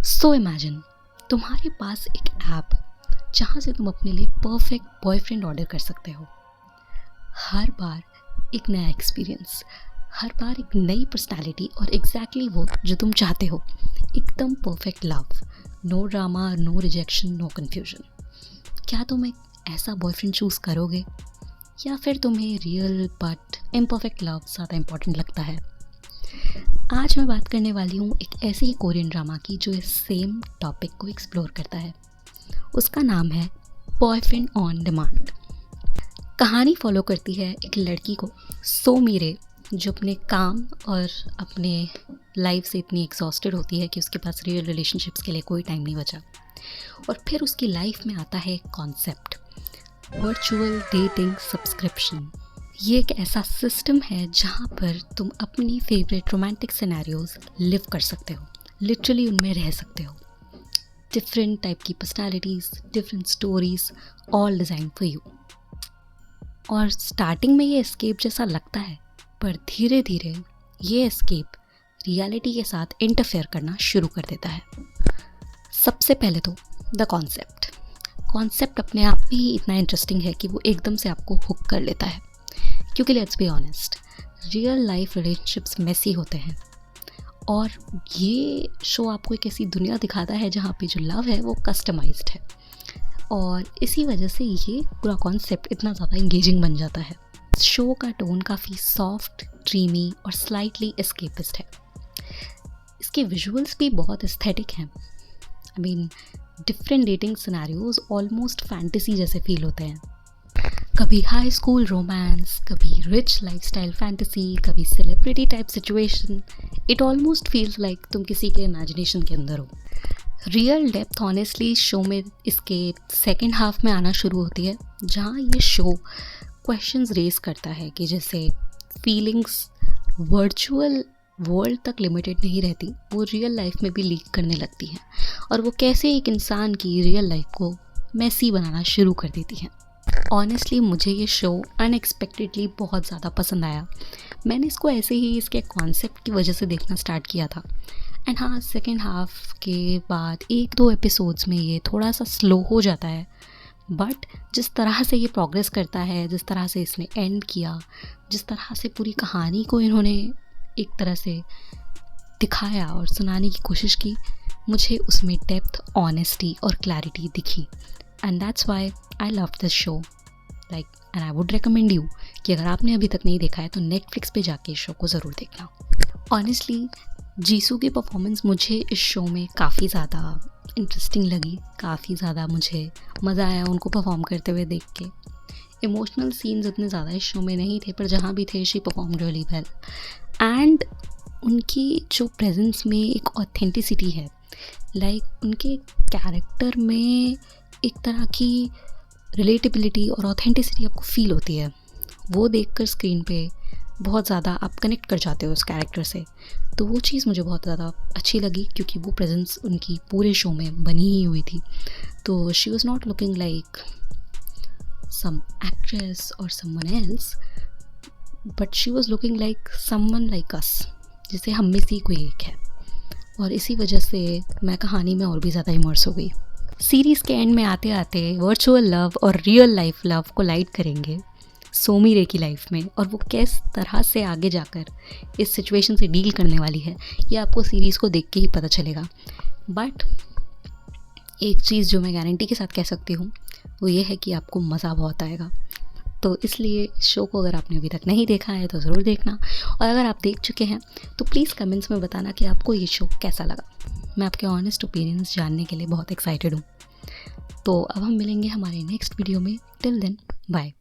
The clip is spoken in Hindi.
सो इमेजिन तुम्हारे पास एक ऐप हो जहाँ से तुम अपने लिए परफेक्ट बॉयफ्रेंड ऑर्डर कर सकते हो। हर बार एक नया एक्सपीरियंस, हर बार एक नई पर्सनालिटी और एग्जैक्टली वो जो तुम चाहते हो। एकदम perfect love, no drama, no rejection, no confusion. क्या तुम एक ऐसा बॉयफ्रेंड चूज़ करोगे या फिर तुम्हें रियल बट इम्परफेक्ट लव ज़्यादा इम्पॉर्टेंट लगता है? आज मैं बात करने वाली हूँ एक ऐसी ही कोरियन ड्रामा की जो इस सेम टॉपिक को एक्सप्लोर करता है। उसका नाम है बॉयफ्रेंड ऑन डिमांड। कहानी फॉलो करती है एक लड़की को, सो मीरे, जो अपने काम और अपने लाइफ से इतनी एग्जॉस्टेड होती है कि उसके पास रियल रिलेशनशिप्स के लिए कोई टाइम नहीं बचा। और फिर उसकी लाइफ में आता है कॉन्सेप्ट वर्चुअल डेटिंग सब्सक्रिप्शन। ये एक ऐसा सिस्टम है जहाँ पर तुम अपनी फेवरेट रोमांटिक सिनेरियोज लिव कर सकते हो, लिटरली उनमें रह सकते हो। डिफरेंट टाइप की personalities, different stories, all design for you. और स्टार्टिंग में ये एस्केप जैसा लगता है, पर धीरे धीरे ये एस्केप रियलिटी के साथ इंटरफेयर करना शुरू कर देता है। सबसे पहले तो द कॉन्सेप्ट अपने आप में ही इतना इंटरेस्टिंग है कि वो एकदम से आपको हुक कर लेता है। क्योंकि let's be honest, real life relationships messy होते हैं और ये शो आपको एक ऐसी दुनिया दिखाता है जहाँ पे जो लव है वो कस्टमाइज्ड है। और इसी वजह से ये पूरा कॉन्सेप्ट इतना ज़्यादा इंगेजिंग बन जाता है। शो का टोन काफ़ी सॉफ्ट, ड्रीमी और स्लाइटली एस्केपिस्ट है। इसके विजुअल्स भी बहुत एस्थेटिक हैं। I mean, different dating scenarios almost fantasy जैसे फील होते हैं। कभी हाई स्कूल रोमांस, कभी रिच लाइफस्टाइल फैंटेसी, कभी celebrity type situation. It almost feels like तुम किसी के इमेजिनेशन के अंदर हो। रियल डेप्थ ऑनेस्टली शो में इसके सेकेंड हाफ में आना शुरू होती है, जहाँ ये शो क्वेश्चंस रेज करता है कि जैसे फीलिंग्स वर्चुअल वर्ल्ड तक लिमिटेड नहीं रहती, वो रियल लाइफ में भी लीक करने लगती हैं और वो कैसे एक इंसान की रियल लाइफ को मैसी बनाना शुरू कर देती हैं। ऑनेस्टली मुझे ये शो अनएक्सपेक्टेडली बहुत ज़्यादा पसंद आया। मैंने इसको ऐसे ही इसके कॉन्सेप्ट की वजह से देखना स्टार्ट किया था। एंड हाँ, सेकेंड हाफ के बाद एक दो एपिसोड्स में ये थोड़ा सा स्लो हो जाता है, बट जिस तरह से ये प्रोग्रेस करता है, जिस तरह से इसने एंड किया, जिस तरह से पूरी कहानी को इन्होंने एक तरह से दिखाया और सुनाने की कोशिश की, मुझे उसमें डेप्थ, ऑनेस्टी और क्लैरिटी दिखी। And that's why I love this show like, and I would recommend you कि अगर आपने अभी तक नहीं देखा है तो नेटफ्लिक्स पे जाके इस शो को ज़रूर देखना। ऑनेस्टली जीसू की परफॉर्मेंस मुझे इस शो में काफ़ी ज़्यादा इंटरेस्टिंग लगी, काफ़ी ज़्यादा मुझे मज़ा आया उनको परफॉर्म करते हुए देख के। इमोशनल सीन्स इतने ज़्यादा इस शो में नहीं थे, पर जहाँ भी थे she perform really well. And उनकी जो प्रेजेंस में एक ऑथेंटिसिटी है, लाइक उनके कैरेक्टर में एक तरह की रिलेटेबिलिटी और ऑथेंटिसिटी आपको फील होती है। वो देखकर स्क्रीन पे बहुत ज़्यादा आप कनेक्ट कर जाते हो उस कैरेक्टर से। तो वो चीज़ मुझे बहुत ज़्यादा अच्छी लगी क्योंकि वो प्रेजेंस उनकी पूरे शो में बनी ही हुई थी। तो she was not looking like some actress और someone else, but she was looking like someone like us, जिसे हम में से कोई एक है। और इसी वजह से मैं कहानी में और भी ज़्यादा इमर्स हो गई। सीरीज़ के एंड में आते आते वर्चुअल लव और रियल लाइफ लव को लाइट करेंगे सोमीरे की लाइफ में, और वो किस तरह से आगे जाकर इस सिचुएशन से डील करने वाली है ये आपको सीरीज़ को देख के ही पता चलेगा। बट एक चीज़ जो मैं गारंटी के साथ कह सकती हूँ वो ये है कि आपको मज़ा बहुत आएगा। तो इसलिए शो को अगर आपने अभी तक नहीं देखा है तो ज़रूर देखना, और अगर आप देख चुके हैं तो प्लीज़ कमेंट्स में बताना कि आपको ये शो कैसा लगा। मैं आपके ऑनेस्ट ओपिनियंस जानने के लिए बहुत एक्साइटेड हूँ। तो अब हम मिलेंगे हमारे नेक्स्ट वीडियो में। Till then, bye.